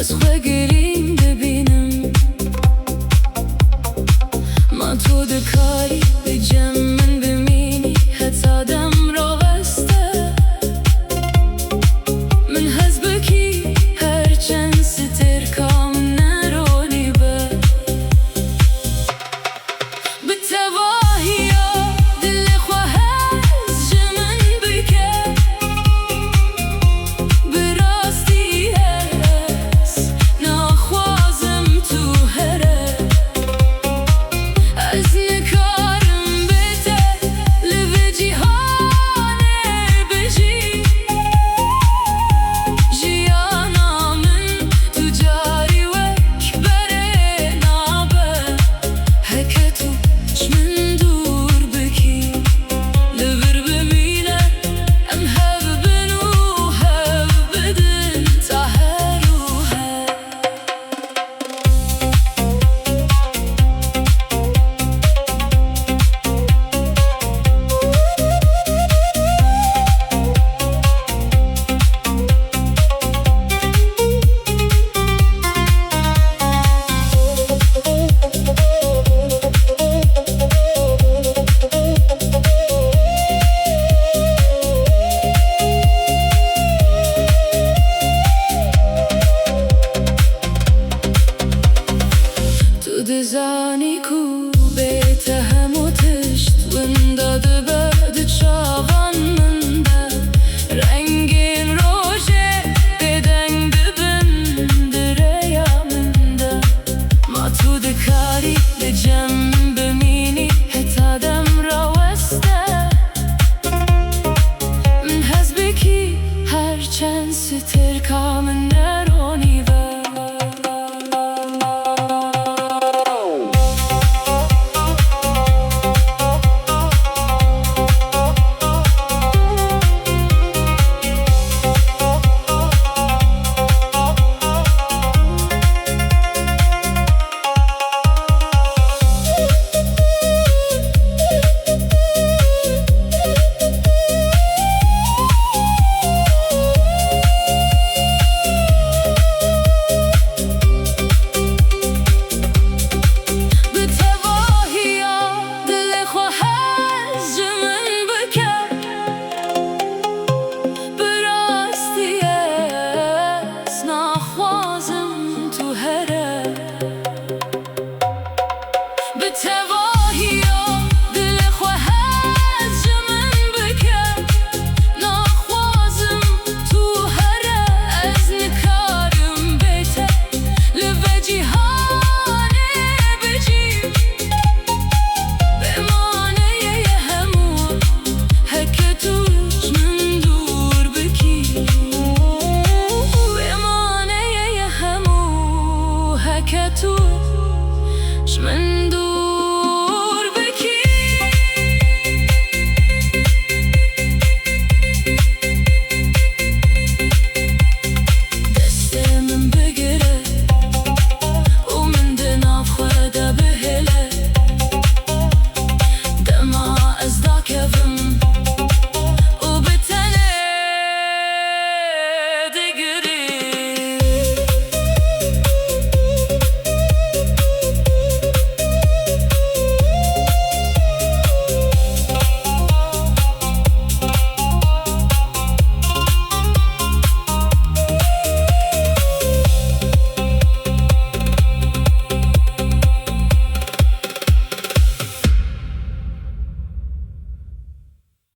از خو گریم ببینم ما تو دکاری به جمن بمینی حتی دم را بسته من حزب کی هرچند ستر کام نرونی به تواهی دل خواه از جمن بکه براستی هست نخوازم تو هره از نکارم بته لب جیهانه بجی جیانا من تو جاری وک بره نابه هکه تو من دور بکی لبر ببینه ام هب بنو هب بدن تا هروها تو دزانی کو بیت همو تشت ونداد بعد چاوان منده رنگین روشه بدنگ ببندره یا منده ما تو دکاری به جمع بمینی حتی دم را وسته من حزب کی هرچند ستر کام نرونی و که تو من